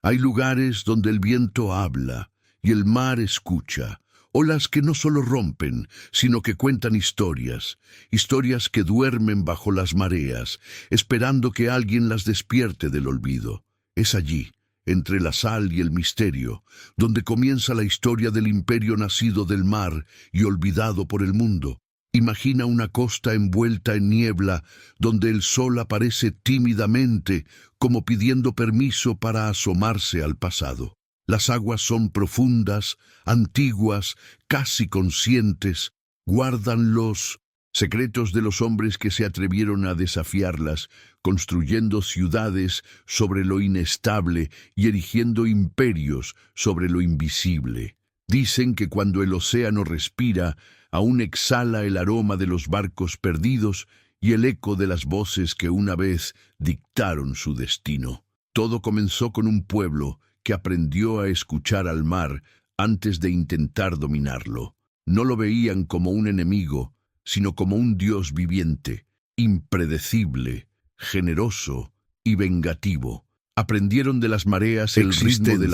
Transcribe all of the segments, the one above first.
Hay lugares donde el viento habla y el mar escucha, olas que no solo rompen, sino que cuentan historias, historias que duermen bajo las mareas, esperando que alguien las despierte del olvido. Es allí, entre la sal y el misterio, donde comienza la historia del imperio nacido del mar y olvidado por el mundo. Imagina una costa envuelta en niebla, donde el sol aparece tímidamente, como pidiendo permiso para asomarse al pasado. Las aguas son profundas, antiguas, casi conscientes, guardan los secretos de los hombres que se atrevieron a desafiarlas, construyendo ciudades sobre lo inestable y erigiendo imperios sobre lo invisible. Dicen que cuando el océano respira, aún exhala el aroma de los barcos perdidos y el eco de las voces que una vez dictaron su destino. Todo comenzó con un pueblo que aprendió a escuchar al mar antes de intentar dominarlo. No lo veían como un enemigo, sino como un Dios viviente, impredecible, generoso y vengativo. Aprendieron de las mareas el ritmo de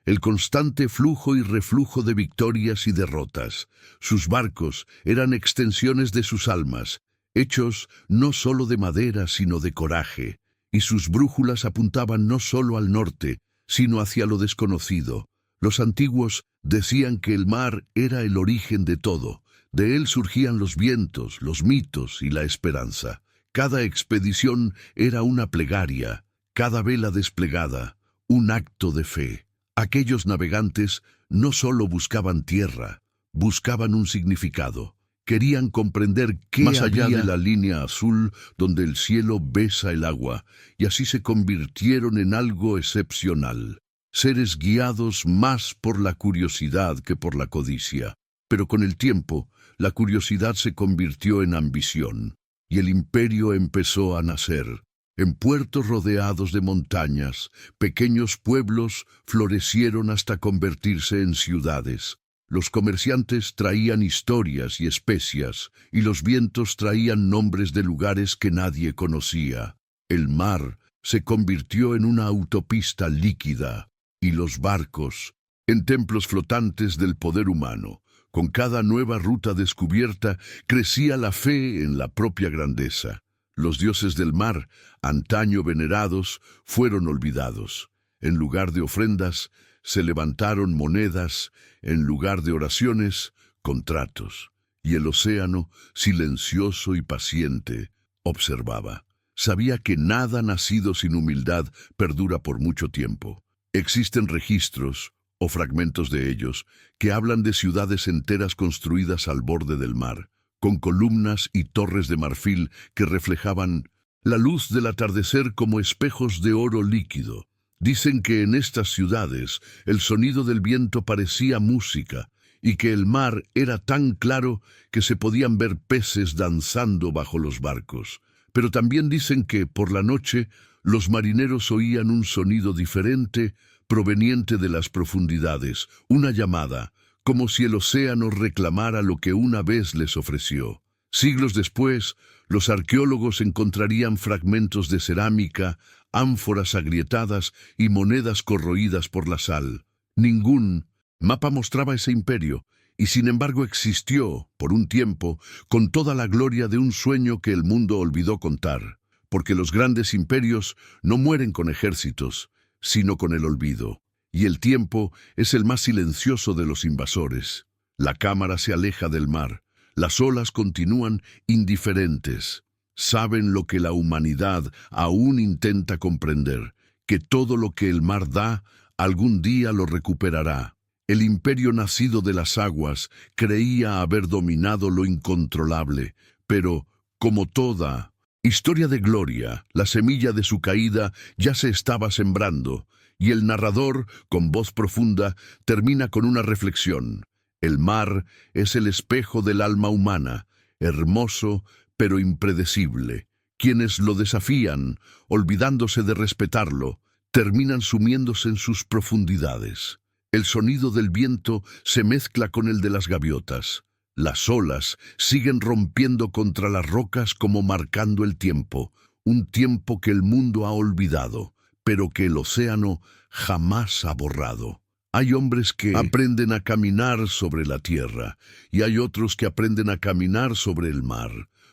el constante flujo y reflujo de victorias y derrotas. Sus barcos eran extensiones de sus almas, hechos no solo de madera sino de coraje, y sus brújulas apuntaban no solo al norte, sino hacia lo desconocido. Los antiguos decían que el mar era el origen de todo. De él surgían los vientos, los mitos y la esperanza. Cada expedición era una plegaria, cada vela desplegada, un acto de fe. Aquellos navegantes no solo buscaban tierra, buscaban un significado. Querían comprender qué más allá de la línea azul donde el cielo besa el agua, y así se convirtieron en algo excepcional. Seres guiados más por la curiosidad que por la codicia. Pero con el tiempo, la curiosidad se convirtió en ambición, y el imperio empezó a nacer. En puertos rodeados de montañas, pequeños pueblos florecieron hasta convertirse en ciudades. Los comerciantes traían historias y especias, y los vientos traían nombres de lugares que nadie conocía. El mar se convirtió en una autopista líquida, y los barcos en templos flotantes del poder humano. Con cada nueva ruta descubierta, crecía la fe en la propia grandeza. Los dioses del mar, antaño venerados, fueron olvidados. En lugar de ofrendas, se levantaron monedas, en lugar de oraciones, contratos. Y el océano, silencioso y paciente, observaba. Sabía que nada nacido sin humildad perdura por mucho tiempo. Existen registros, o fragmentos de ellos, que hablan de ciudades enteras construidas al borde del mar, con columnas y torres de marfil que reflejaban la luz del atardecer como espejos de oro líquido. Dicen que en estas ciudades el sonido del viento parecía música y que el mar era tan claro que se podían ver peces danzando bajo los barcos. Pero también dicen que, por la noche, los marineros oían un sonido diferente proveniente de las profundidades, una llamada, como si el océano reclamara lo que una vez les ofreció. Siglos después, los arqueólogos encontrarían fragmentos de cerámica, ánforas agrietadas y monedas corroídas por la sal. Ningún mapa mostraba ese imperio, y sin embargo existió, por un tiempo, con toda la gloria de un sueño que el mundo olvidó contar. Porque los grandes imperios no mueren con ejércitos, sino con el olvido. Y el tiempo es el más silencioso de los invasores. La cámara se aleja del mar. Las olas continúan indiferentes. Saben lo que la humanidad aún intenta comprender, que todo lo que el mar da, algún día lo recuperará. El imperio nacido de las aguas creía haber dominado lo incontrolable, pero, como toda historia de gloria, la semilla de su caída ya se estaba sembrando, y el narrador, con voz profunda, termina con una reflexión. El mar es el espejo del alma humana, hermoso pero impredecible. Quienes lo desafían, olvidándose de respetarlo, terminan sumiéndose en sus profundidades. El sonido del viento se mezcla con el de las gaviotas. Las olas siguen rompiendo contra las rocas como marcando el tiempo, un tiempo que el mundo ha olvidado, pero que el océano jamás ha borrado. Hay hombres que aprenden a caminar sobre la tierra y hay otros que aprenden a caminar sobre el mar.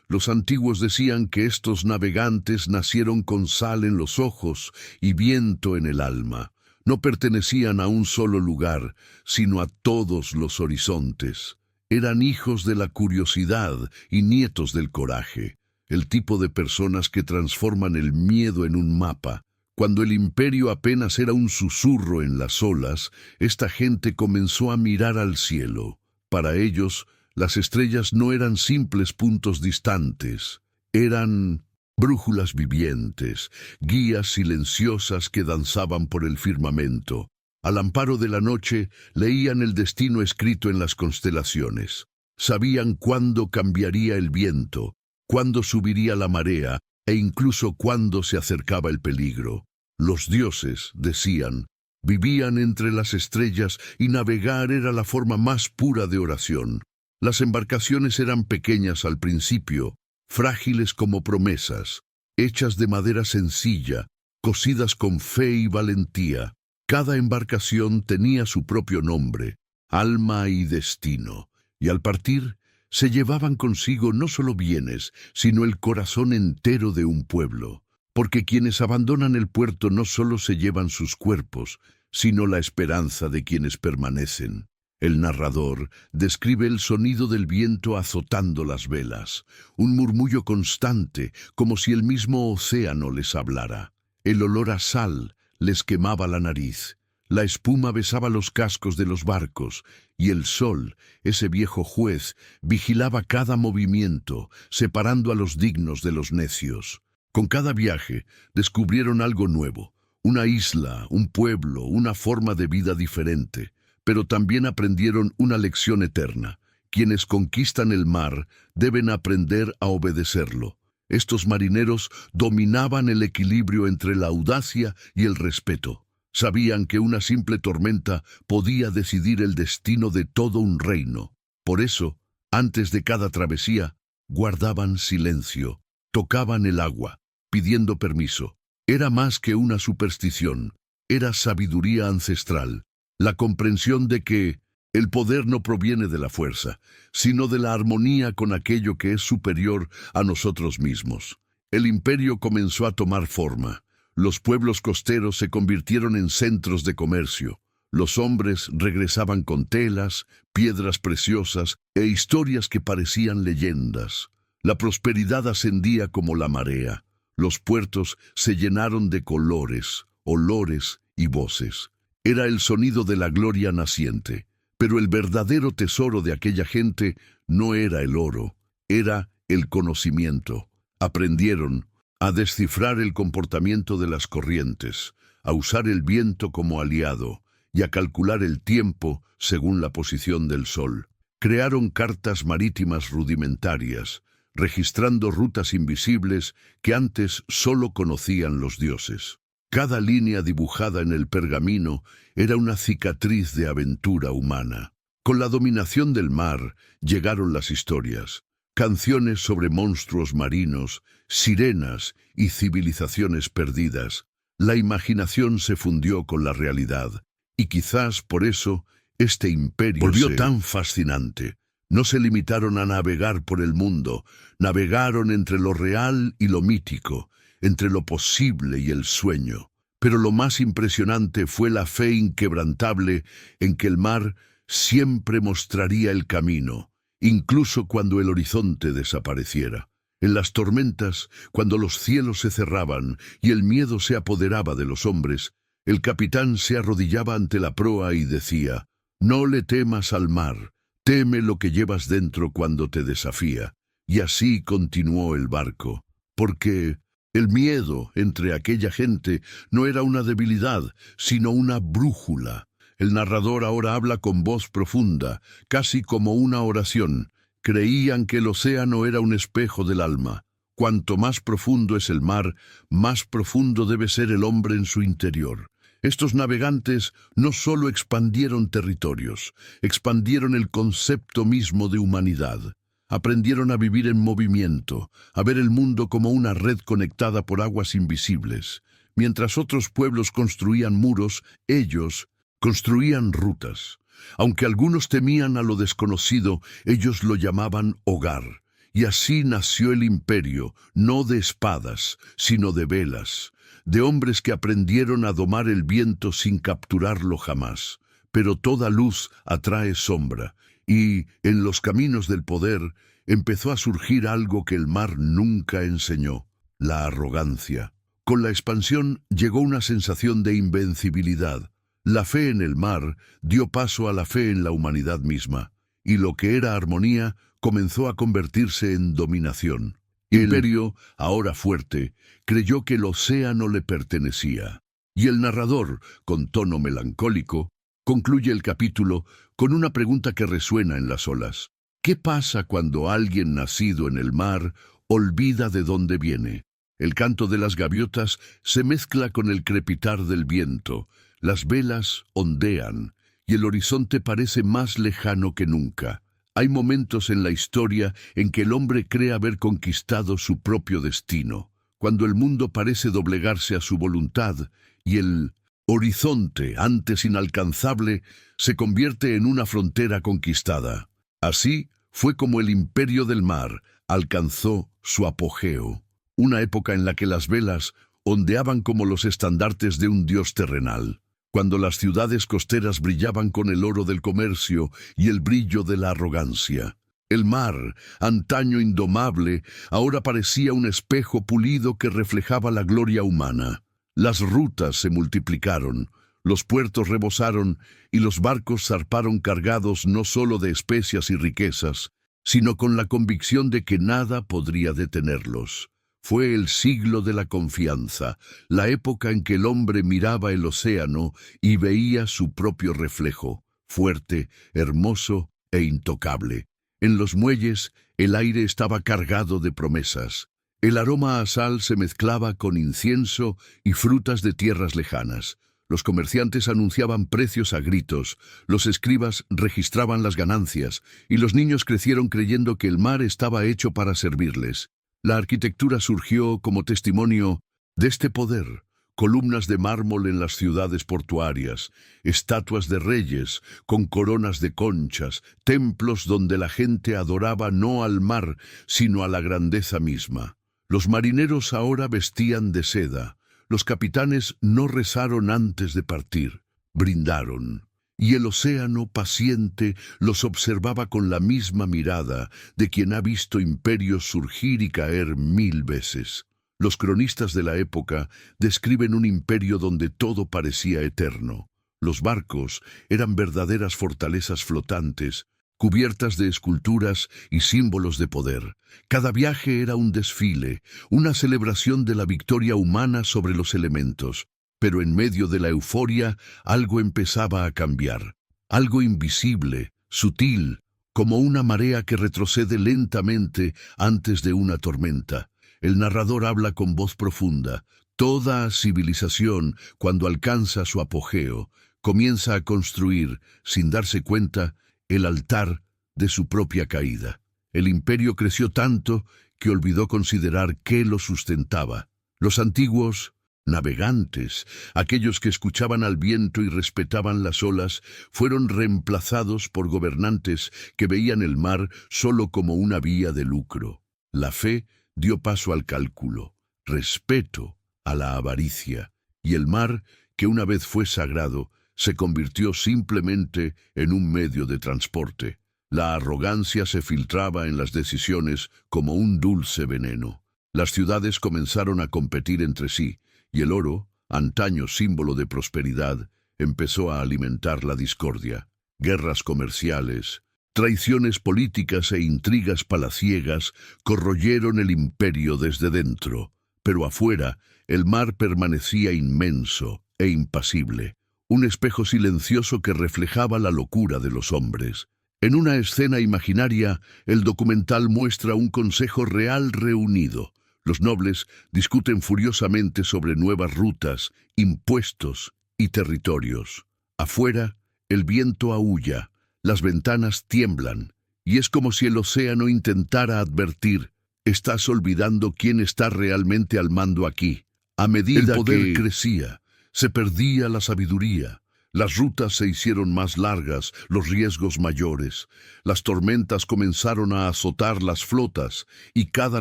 Los antiguos decían que estos navegantes nacieron con sal en los ojos y viento en el alma. No pertenecían a un solo lugar, sino a todos los horizontes. Eran hijos de la curiosidad y nietos del coraje, el tipo de personas que transforman el miedo en un mapa. Cuando el imperio apenas era un susurro en las olas, esta gente comenzó a mirar al cielo. Para ellos, las estrellas no eran simples puntos distantes, eran brújulas vivientes, guías silenciosas que danzaban por el firmamento. Al amparo de la noche, leían el destino escrito en las constelaciones. Sabían cuándo cambiaría el viento, cuándo subiría la marea e incluso cuándo se acercaba el peligro. Los dioses, decían, vivían entre las estrellas y navegar era la forma más pura de oración. Las embarcaciones eran pequeñas al principio, frágiles como promesas, hechas de madera sencilla, cosidas con fe y valentía. Cada embarcación tenía su propio nombre, alma y destino, y al partir se llevaban consigo no solo bienes, sino el corazón entero de un pueblo. Porque quienes abandonan el puerto no solo se llevan sus cuerpos, sino la esperanza de quienes permanecen. El narrador describe el sonido del viento azotando las velas, un murmullo constante, como si el mismo océano les hablara. El olor a sal les quemaba la nariz, la espuma besaba los cascos de los barcos, y el sol, ese viejo juez, vigilaba cada movimiento, separando a los dignos de los necios. Con cada viaje descubrieron algo nuevo, una isla, un pueblo, una forma de vida diferente, pero también aprendieron una lección eterna. Quienes conquistan el mar deben aprender a obedecerlo. Estos marineros dominaban el equilibrio entre la audacia y el respeto. Sabían que una simple tormenta podía decidir el destino de todo un reino. Por eso, antes de cada travesía, guardaban silencio. Tocaban el agua, pidiendo permiso. Era más que una superstición, era sabiduría ancestral, la comprensión de que el poder no proviene de la fuerza, sino de la armonía con aquello que es superior a nosotros mismos. El imperio comenzó a tomar forma. Los pueblos costeros se convirtieron en centros de comercio. Los hombres regresaban con telas, piedras preciosas e historias que parecían leyendas. La prosperidad ascendía como la marea. Los puertos se llenaron de colores, olores y voces. Era el sonido de la gloria naciente. Pero el verdadero tesoro de aquella gente no era el oro, era el conocimiento. Aprendieron a descifrar el comportamiento de las corrientes, a usar el viento como aliado y a calcular el tiempo según la posición del sol. Crearon cartas marítimas rudimentarias, registrando rutas invisibles que antes solo conocían los dioses. Cada línea dibujada en el pergamino era una cicatriz de aventura humana. Con la dominación del mar llegaron las historias, canciones sobre monstruos marinos, sirenas y civilizaciones perdidas. La imaginación se fundió con la realidad, y quizás por eso este imperio volvió tan fascinante. No se limitaron a navegar por el mundo, navegaron entre lo real y lo mítico, entre lo posible y el sueño. Pero lo más impresionante fue la fe inquebrantable en que el mar siempre mostraría el camino, incluso cuando el horizonte desapareciera. En las tormentas, cuando los cielos se cerraban y el miedo se apoderaba de los hombres, el capitán se arrodillaba ante la proa y decía: «No le temas al mar, teme lo que llevas dentro cuando te desafía». Y así continuó el barco, porque el miedo entre aquella gente no era una debilidad, sino una brújula. El narrador ahora habla con voz profunda, casi como una oración. Creían que el océano era un espejo del alma. Cuanto más profundo es el mar, más profundo debe ser el hombre en su interior. Estos navegantes no solo expandieron territorios, expandieron el concepto mismo de humanidad. Aprendieron a vivir en movimiento, a ver el mundo como una red conectada por aguas invisibles. Mientras otros pueblos construían muros, ellos construían rutas. Aunque algunos temían a lo desconocido, ellos lo llamaban hogar. Y así nació el imperio, no de espadas, sino de velas, de hombres que aprendieron a domar el viento sin capturarlo jamás. Pero toda luz atrae sombra, y, en los caminos del poder, empezó a surgir algo que el mar nunca enseñó: la arrogancia. Con la expansión llegó una sensación de invencibilidad. La fe en el mar dio paso a la fe en la humanidad misma, y lo que era armonía comenzó a convertirse en dominación. El imperio, ahora fuerte, creyó que el océano le pertenecía. Y el narrador, con tono melancólico, concluye el capítulo con una pregunta que resuena en las olas. ¿Qué pasa cuando alguien nacido en el mar olvida de dónde viene? El canto de las gaviotas se mezcla con el crepitar del viento, las velas ondean y el horizonte parece más lejano que nunca. Hay momentos en la historia en que el hombre cree haber conquistado su propio destino, cuando el mundo parece doblegarse a su voluntad y el horizonte, antes inalcanzable, se convierte en una frontera conquistada. Así fue como el imperio del mar alcanzó su apogeo, una época en la que las velas ondeaban como los estandartes de un dios terrenal, cuando las ciudades costeras brillaban con el oro del comercio y el brillo de la arrogancia. El mar, antaño indomable, ahora parecía un espejo pulido que reflejaba la gloria humana. Las rutas se multiplicaron, los puertos rebosaron y los barcos zarparon cargados no solo de especias y riquezas, sino con la convicción de que nada podría detenerlos. Fue el siglo de la confianza, la época en que el hombre miraba el océano y veía su propio reflejo, fuerte, hermoso e intocable. En los muelles, el aire estaba cargado de promesas. El aroma a sal se mezclaba con incienso y frutas de tierras lejanas. Los comerciantes anunciaban precios a gritos, los escribas registraban las ganancias, y los niños crecieron creyendo que el mar estaba hecho para servirles. La arquitectura surgió como testimonio de este poder: columnas de mármol en las ciudades portuarias, estatuas de reyes con coronas de conchas, templos donde la gente adoraba no al mar, sino a la grandeza misma. Los marineros ahora vestían de seda, los capitanes no rezaron antes de partir, brindaron. Y el océano paciente los observaba con la misma mirada de quien ha visto imperios surgir y caer 1000 veces. Los cronistas de la época describen un imperio donde todo parecía eterno. Los barcos eran verdaderas fortalezas flotantes, cubiertas de esculturas y símbolos de poder. Cada viaje era un desfile, una celebración de la victoria humana sobre los elementos. Pero en medio de la euforia, algo empezaba a cambiar. Algo invisible, sutil, como una marea que retrocede lentamente antes de una tormenta. El narrador habla con voz profunda. Toda civilización, cuando alcanza su apogeo, comienza a construir, sin darse cuenta, el altar de su propia caída. El imperio creció tanto que olvidó considerar qué lo sustentaba. Los antiguos navegantes, aquellos que escuchaban al viento y respetaban las olas, fueron reemplazados por gobernantes que veían el mar solo como una vía de lucro. La fe dio paso al cálculo, respeto a la avaricia, y el mar, que una vez fue sagrado, se convirtió simplemente en un medio de transporte. La arrogancia se filtraba en las decisiones como un dulce veneno. Las ciudades comenzaron a competir entre sí, y el oro, antaño símbolo de prosperidad, empezó a alimentar la discordia. Guerras comerciales, traiciones políticas e intrigas palaciegas corroyeron el imperio desde dentro, pero afuera el mar permanecía inmenso e impasible, un espejo silencioso que reflejaba la locura de los hombres. En una escena imaginaria, el documental muestra un consejo real reunido. Los nobles discuten furiosamente sobre nuevas rutas, impuestos y territorios. Afuera, el viento aúlla, las ventanas tiemblan, y es como si el océano intentara advertir: estás olvidando quién está realmente al mando aquí. A medida que el poder crecía, se perdía la sabiduría. Las rutas se hicieron más largas, los riesgos mayores. Las tormentas comenzaron a azotar las flotas y cada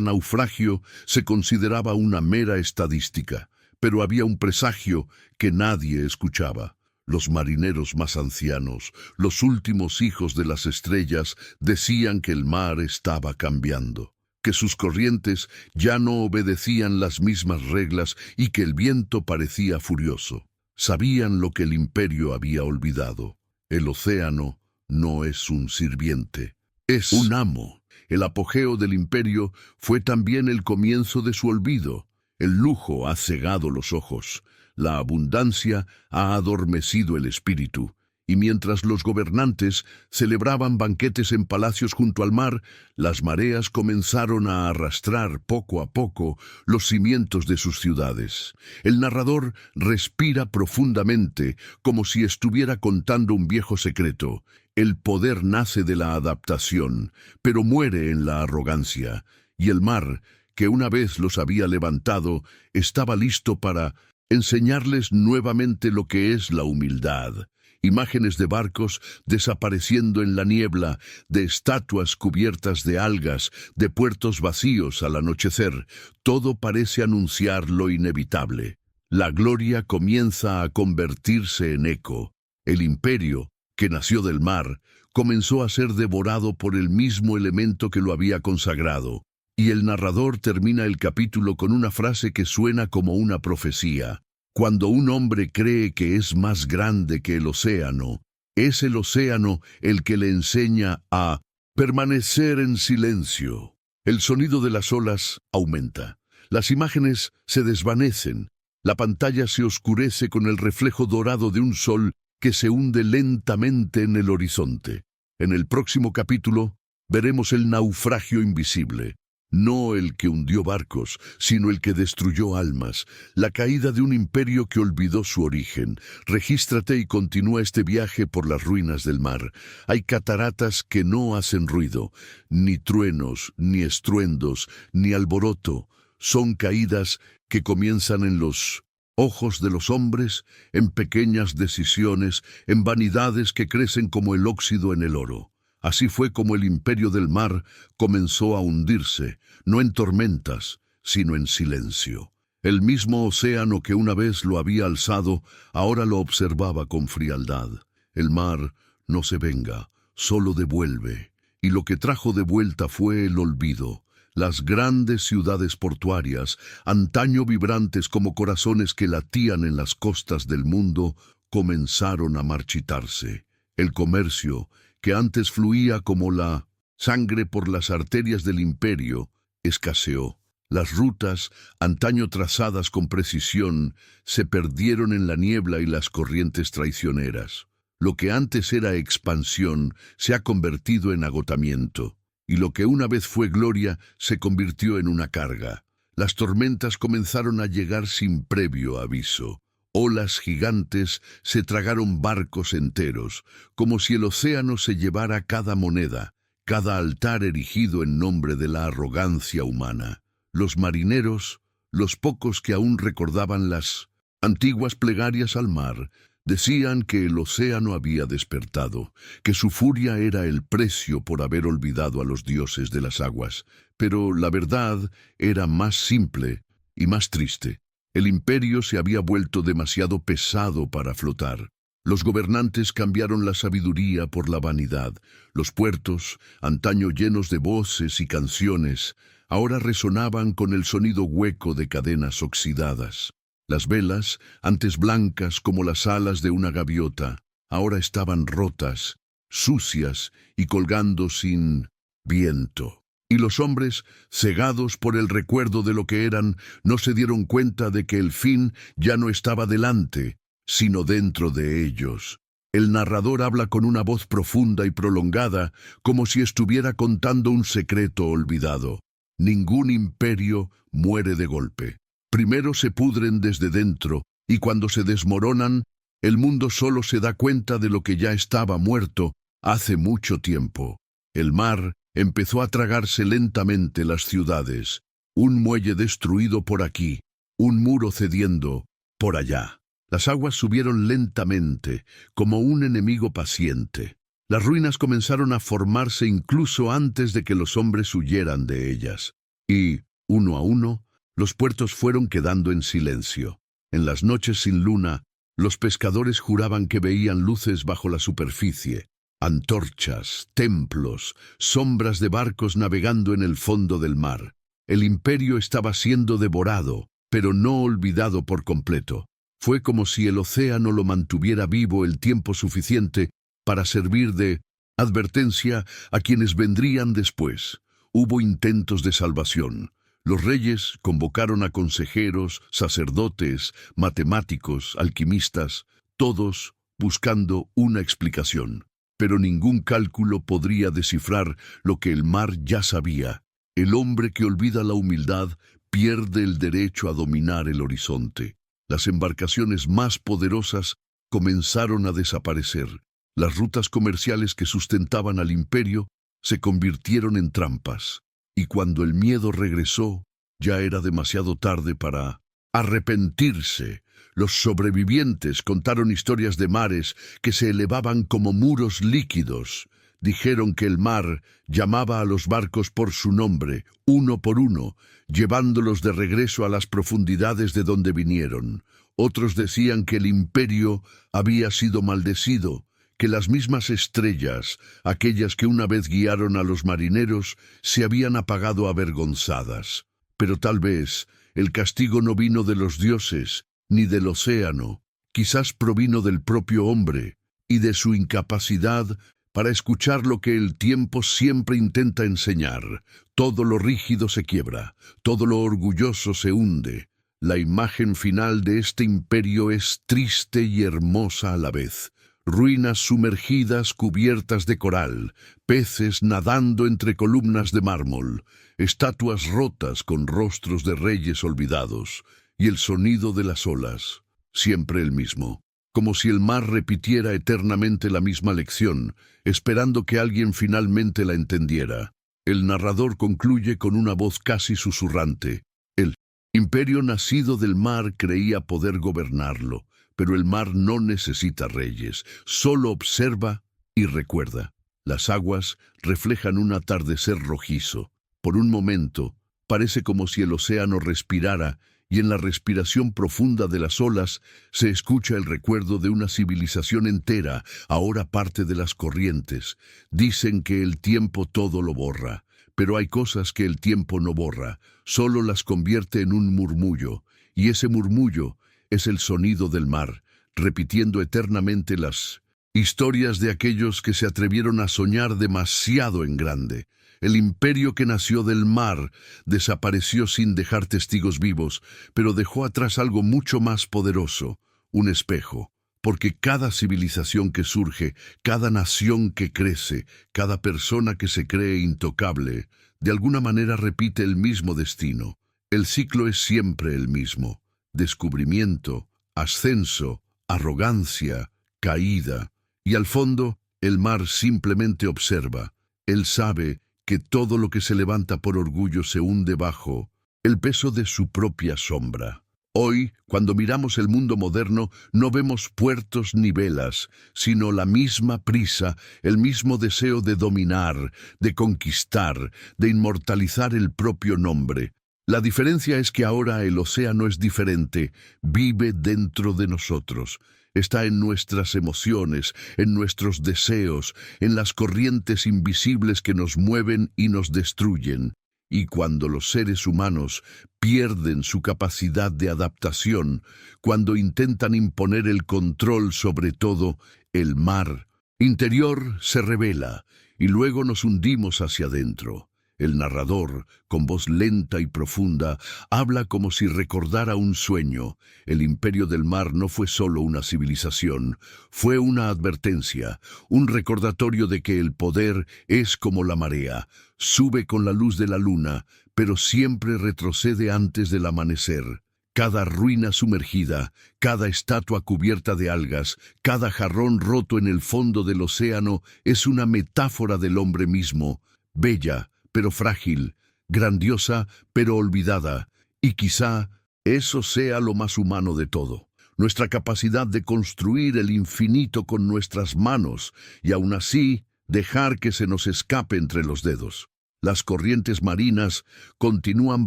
naufragio se consideraba una mera estadística. Pero había un presagio que nadie escuchaba. Los marineros más ancianos, los últimos hijos de las estrellas, decían que el mar estaba cambiando, que sus corrientes ya no obedecían las mismas reglas y que el viento parecía furioso. Sabían lo que el imperio había olvidado. El océano no es un sirviente, es un amo. El apogeo del imperio fue también el comienzo de su olvido. El lujo ha cegado los ojos, la abundancia ha adormecido el espíritu. Y mientras los gobernantes celebraban banquetes en palacios junto al mar, las mareas comenzaron a arrastrar poco a poco los cimientos de sus ciudades. El narrador respira profundamente, como si estuviera contando un viejo secreto. El poder nace de la adaptación, pero muere en la arrogancia. Y el mar, que una vez los había levantado, estaba listo para enseñarles nuevamente lo que es la humildad. Imágenes de barcos desapareciendo en la niebla, de estatuas cubiertas de algas, de puertos vacíos al anochecer. Todo parece anunciar lo inevitable. La gloria comienza a convertirse en eco. El imperio, que nació del mar, comenzó a ser devorado por el mismo elemento que lo había consagrado. Y el narrador termina el capítulo con una frase que suena como una profecía. Cuando un hombre cree que es más grande que el océano, es el océano el que le enseña a permanecer en silencio. El sonido de las olas aumenta. Las imágenes se desvanecen. La pantalla se oscurece con el reflejo dorado de un sol que se hunde lentamente en el horizonte. En el próximo capítulo veremos el naufragio invisible. No el que hundió barcos, sino el que destruyó almas, la caída de un imperio que olvidó su origen. Regístrate y continúa este viaje por las ruinas del mar. Hay cataratas que no hacen ruido, ni truenos, ni estruendos, ni alboroto. Son caídas que comienzan en los ojos de los hombres, en pequeñas decisiones, en vanidades que crecen como el óxido en el oro. Así fue como el imperio del mar comenzó a hundirse, no en tormentas, sino en silencio. El mismo océano que una vez lo había alzado, ahora lo observaba con frialdad. El mar no se venga, solo devuelve. Y lo que trajo de vuelta fue el olvido. Las grandes ciudades portuarias, antaño vibrantes como corazones que latían en las costas del mundo, comenzaron a marchitarse. El comercio, que antes fluía como la sangre por las arterias del imperio, escaseó. Las rutas, antaño trazadas con precisión, se perdieron en la niebla y las corrientes traicioneras. Lo que antes era expansión se ha convertido en agotamiento, y lo que una vez fue gloria se convirtió en una carga. Las tormentas comenzaron a llegar sin previo aviso. Olas gigantes se tragaron barcos enteros, como si el océano se llevara cada moneda, cada altar erigido en nombre de la arrogancia humana. Los marineros, los pocos que aún recordaban las antiguas plegarias al mar, decían que el océano había despertado, que su furia era el precio por haber olvidado a los dioses de las aguas. Pero la verdad era más simple y más triste. El imperio se había vuelto demasiado pesado para flotar. Los gobernantes cambiaron la sabiduría por la vanidad. Los puertos, antaño llenos de voces y canciones, ahora resonaban con el sonido hueco de cadenas oxidadas. Las velas, antes blancas como las alas de una gaviota, ahora estaban rotas, sucias y colgando sin viento. Y los hombres, cegados por el recuerdo de lo que eran, no se dieron cuenta de que el fin ya no estaba delante, sino dentro de ellos. El narrador habla con una voz profunda y prolongada, como si estuviera contando un secreto olvidado. Ningún imperio muere de golpe. Primero se pudren desde dentro, y cuando se desmoronan, el mundo solo se da cuenta de lo que ya estaba muerto hace mucho tiempo. El mar empezó a tragarse lentamente las ciudades. Un muelle destruido por aquí, un muro cediendo por allá. Las aguas subieron lentamente, como un enemigo paciente. Las ruinas comenzaron a formarse incluso antes de que los hombres huyeran de ellas. Y, uno a uno, los puertos fueron quedando en silencio. En las noches sin luna, los pescadores juraban que veían luces bajo la superficie, antorchas, templos, sombras de barcos navegando en el fondo del mar. El imperio estaba siendo devorado, pero no olvidado por completo. Fue como si el océano lo mantuviera vivo el tiempo suficiente para servir de advertencia a quienes vendrían después. Hubo intentos de salvación. Los reyes convocaron a consejeros, sacerdotes, matemáticos, alquimistas, todos buscando una explicación. Pero ningún cálculo podría descifrar lo que el mar ya sabía. El hombre que olvida la humildad pierde el derecho a dominar el horizonte. Las embarcaciones más poderosas comenzaron a desaparecer. Las rutas comerciales que sustentaban al imperio se convirtieron en trampas. Y cuando el miedo regresó, ya era demasiado tarde para arrepentirse. Los sobrevivientes contaron historias de mares que se elevaban como muros líquidos. Dijeron que el mar llamaba a los barcos por su nombre, uno por uno, llevándolos de regreso a las profundidades de donde vinieron. Otros decían que el imperio había sido maldecido, que las mismas estrellas, aquellas que una vez guiaron a los marineros, se habían apagado avergonzadas. Pero tal vez el castigo no vino de los dioses, ni del océano, quizás provino del propio hombre, y de su incapacidad para escuchar lo que el tiempo siempre intenta enseñar. Todo lo rígido se quiebra, todo lo orgulloso se hunde. La imagen final de este imperio es triste y hermosa a la vez. Ruinas sumergidas cubiertas de coral, peces nadando entre columnas de mármol, estatuas rotas con rostros de reyes olvidados, y el sonido de las olas, siempre el mismo, como si el mar repitiera eternamente la misma lección, esperando que alguien finalmente la entendiera. El narrador concluye con una voz casi susurrante. El imperio nacido del mar creía poder gobernarlo, pero el mar no necesita reyes, solo observa y recuerda. Las aguas reflejan un atardecer rojizo. Por un momento, parece como si el océano respirara, y en la respiración profunda de las olas se escucha el recuerdo de una civilización entera, ahora parte de las corrientes. Dicen que el tiempo todo lo borra, pero hay cosas que el tiempo no borra, solo las convierte en un murmullo, y ese murmullo es el sonido del mar, repitiendo eternamente las historias de aquellos que se atrevieron a soñar demasiado en grande. El imperio que nació del mar desapareció sin dejar testigos vivos, pero dejó atrás algo mucho más poderoso, un espejo. Porque cada civilización que surge, cada nación que crece, cada persona que se cree intocable, de alguna manera repite el mismo destino. El ciclo es siempre el mismo: descubrimiento, ascenso, arrogancia, caída. Y al fondo, el mar simplemente observa. Él sabe que todo lo que se levanta por orgullo se hunde bajo el peso de su propia sombra. Hoy, cuando miramos el mundo moderno, no vemos puertos ni velas, sino la misma prisa, el mismo deseo de dominar, de conquistar, de inmortalizar el propio nombre. La diferencia es que ahora el océano es diferente, vive dentro de nosotros. Está en nuestras emociones, en nuestros deseos, en las corrientes invisibles que nos mueven y nos destruyen. Y cuando los seres humanos pierden su capacidad de adaptación, cuando intentan imponer el control sobre todo, el mar interior se revela, y luego nos hundimos hacia adentro. El narrador, con voz lenta y profunda, habla como si recordara un sueño. El imperio del mar no fue solo una civilización, fue una advertencia, un recordatorio de que el poder es como la marea, sube con la luz de la luna, pero siempre retrocede antes del amanecer. Cada ruina sumergida, cada estatua cubierta de algas, cada jarrón roto en el fondo del océano es una metáfora del hombre mismo, bella, pero frágil, grandiosa, pero olvidada, y quizá Eso sea lo más humano de todo. Nuestra capacidad de construir el infinito con nuestras manos y aún así dejar que se nos escape entre los dedos. Las corrientes marinas continúan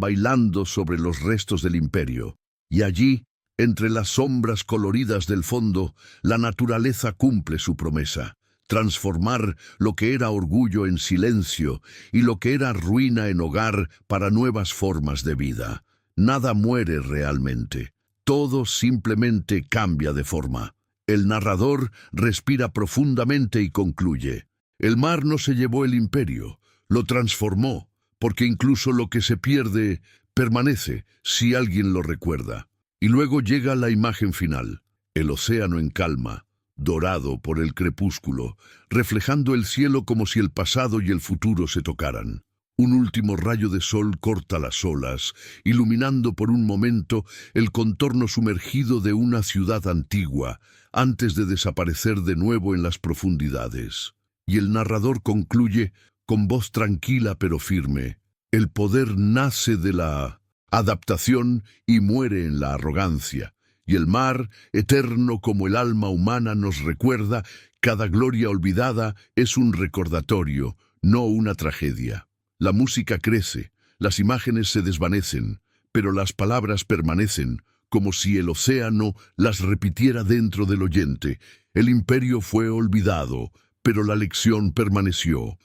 bailando sobre los restos del imperio, y allí, entre las sombras coloridas del fondo, la naturaleza cumple su promesa: transformar lo que era orgullo en silencio y lo que era ruina en hogar para nuevas formas de vida. Nada muere realmente. Todo simplemente cambia de forma. El narrador respira profundamente y concluye: el mar no se llevó el imperio, lo transformó, porque incluso lo que se pierde permanece si alguien lo recuerda. Y luego llega la imagen final: el océano en calma, dorado por el crepúsculo, reflejando el cielo como si el pasado y el futuro se tocaran. Un último rayo de sol corta las olas, iluminando por un momento el contorno sumergido de una ciudad antigua, antes de desaparecer de nuevo en las profundidades. Y el narrador concluye con voz tranquila pero firme: el poder nace de la adaptación y muere en la arrogancia. Y el mar, eterno como el alma humana, nos recuerda: cada gloria olvidada es un recordatorio, no una tragedia. La música crece, las imágenes se desvanecen, pero las palabras permanecen, como si el océano las repitiera dentro del oyente. El imperio fue olvidado, pero la lección permaneció.